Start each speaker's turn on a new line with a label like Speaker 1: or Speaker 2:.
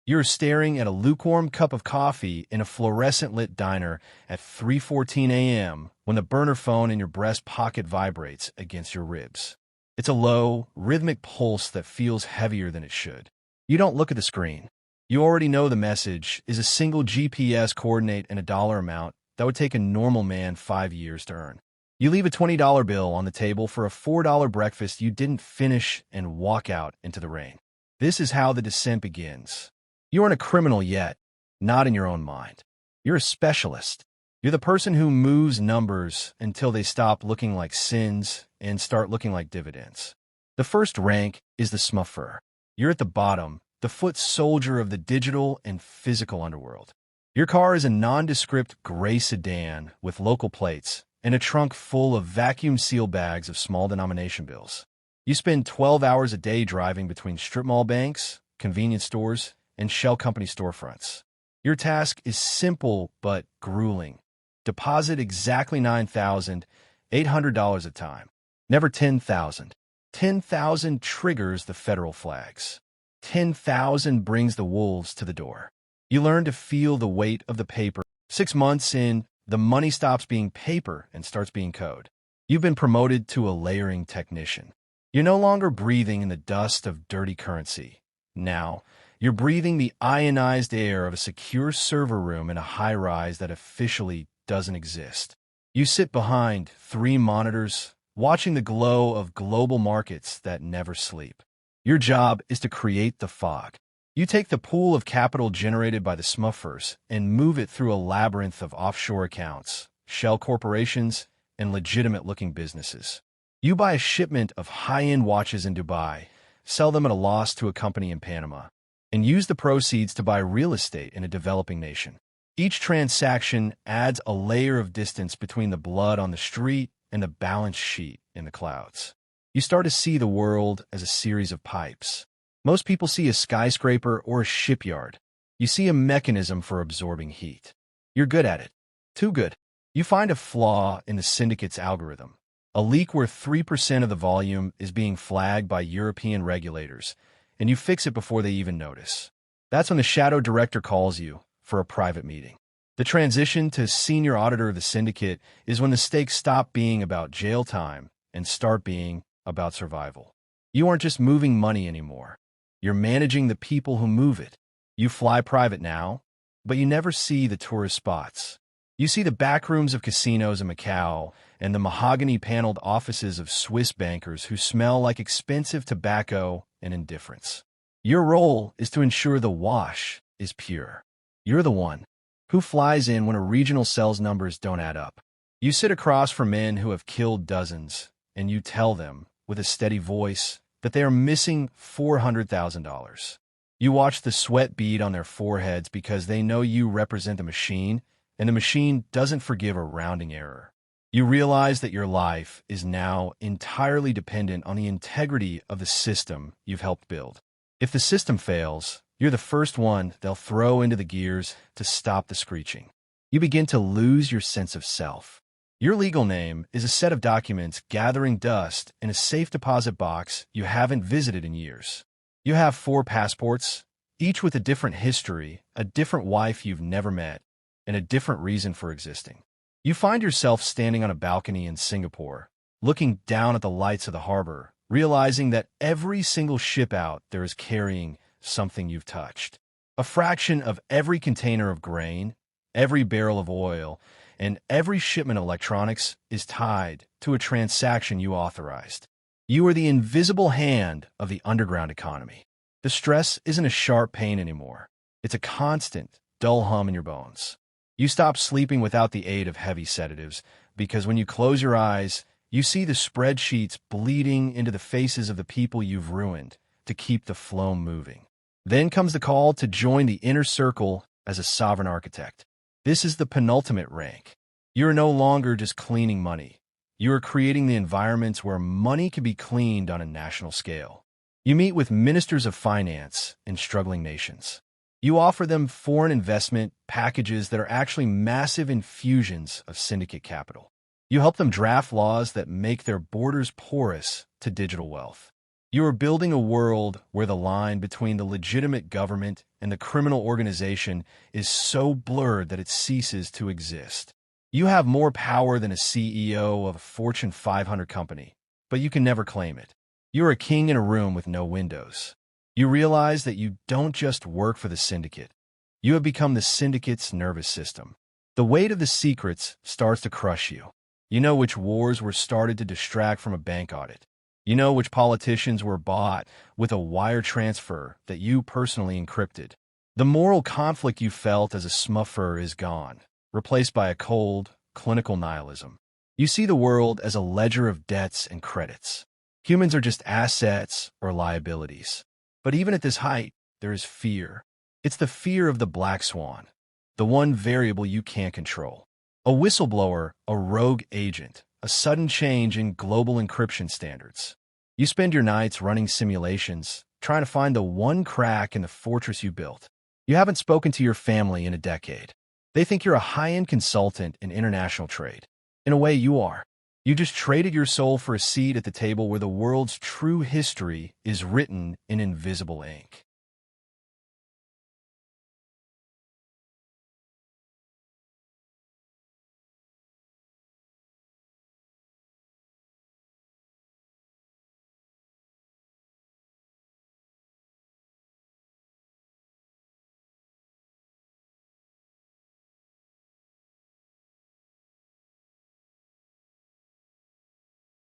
Speaker 1: You're staring at a lukewarm cup of coffee in a fluorescent-lit diner at 3:14 a.m. when the burner phone in your breast pocket vibrates against your ribs. It's a low, rhythmic pulse that feels heavier than it should. You don't look at the screen. You already know the message is a single GPS coordinate and a dollar amount that would take a normal man 5 years to earn. You leave a $20 bill on the table for a $4 breakfast you didn't finish and walk out into the rain. This is how the descent begins. You aren't a criminal yet, not in your own mind. You're a specialist. You're the person who moves numbers until they stop looking like sins and start looking like dividends. The first rank is the smuffer. You're at the bottom, the foot soldier of the digital and physical underworld. Your car is a nondescript gray sedan with local plates and a trunk full of vacuum-sealed bags of small denomination bills. You spend 12 hours a day driving between strip mall banks, convenience stores, and shell company storefronts. Your task is simple but grueling. Deposit exactly $9,800 a time. Never 10,000. 10,000 triggers the federal flags. 10,000 brings the wolves to the door. You learn to feel the weight of the paper. 6 months in, the money stops being paper and starts being code. You've been promoted to a layering technician. You're no longer breathing in the dust of dirty currency. Now, you're breathing the ionized air of a secure server room in a high-rise that officially doesn't exist. You sit behind 3 monitors, watching the glow of global markets that never sleep. Your job is to create the fog. You take the pool of capital generated by the smuffers and move it through a labyrinth of offshore accounts, shell corporations, and legitimate-looking businesses. You buy a shipment of high-end watches in Dubai, sell them at a loss to a company in Panama, and use the proceeds to buy real estate in a developing nation. Each transaction adds a layer of distance between the blood on the street and the balance sheet in the clouds. You start to see the world as a series of pipes. Most people see a skyscraper or a shipyard. You see a mechanism for absorbing heat. You're good at it. Too good. You find a flaw in the syndicate's algorithm. A leak where 3% of the volume is being flagged by European regulators, and you fix it before they even notice. That's when the shadow director calls you for a private meeting. The transition to senior auditor of the syndicate is when the stakes stop being about jail time and start being about survival. You aren't just moving money anymore. You're managing the people who move it. You fly private now, but you never see the tourist spots. You see the back rooms of casinos in Macau and the mahogany-paneled offices of Swiss bankers who smell like expensive tobacco and indifference. Your role is to ensure the wash is pure. You're the one who flies in when a regional sales numbers don't add up. You sit across from men who have killed dozens, and you tell them, with a steady voice, that they are missing $400,000. You watch the sweat bead on their foreheads because they know you represent the machine, and the machine doesn't forgive a rounding error. You realize that your life is now entirely dependent on the integrity of the system you've helped build. If the system fails, you're the first one they'll throw into the gears to stop the screeching. You begin to lose your sense of self. Your legal name is a set of documents gathering dust in a safe deposit box you haven't visited in years. You have 4 passports, each with a different history, a different wife you've never met, and a different reason for existing. You find yourself standing on a balcony in Singapore, looking down at the lights of the harbor, realizing that every single ship out there is carrying something you've touched. A fraction of every container of grain, every barrel of oil, and every shipment of electronics is tied to a transaction you authorized. You are the invisible hand of the underground economy. The stress isn't a sharp pain anymore. It's a constant, dull hum in your bones. You stop sleeping without the aid of heavy sedatives because when you close your eyes, you see the spreadsheets bleeding into the faces of the people you've ruined to keep the flow moving. Then comes the call to join the inner circle as a sovereign architect. This is the penultimate rank. You are no longer just cleaning money. You are creating the environments where money can be cleaned on a national scale. You meet with ministers of finance in struggling nations. You offer them foreign investment packages that are actually massive infusions of syndicate capital. You help them draft laws that make their borders porous to digital wealth. You are building a world where the line between the legitimate government and the criminal organization is so blurred that it ceases to exist. You have more power than a CEO of a Fortune 500 company, but you can never claim it. You're a king in a room with no windows. You realize that you don't just work for the syndicate. You have become the syndicate's nervous system. The weight of the secrets starts to crush you. You know which wars were started to distract from a bank audit. You know which politicians were bought with a wire transfer that you personally encrypted. The moral conflict you felt as a smuffer is gone, replaced by a cold, clinical nihilism. You see the world as a ledger of debts and credits. Humans are just assets or liabilities. But even at this height, there is fear. It's the fear of the black swan, the one variable you can't control. A whistleblower, a rogue agent, a sudden change in global encryption standards. You spend your nights running simulations, trying to find the one crack in the fortress you built. You haven't spoken to your family in a decade. They think you're a high-end consultant in international trade. In a way, you are. You just traded your soul for a seat at the table where the world's true history is written in invisible ink.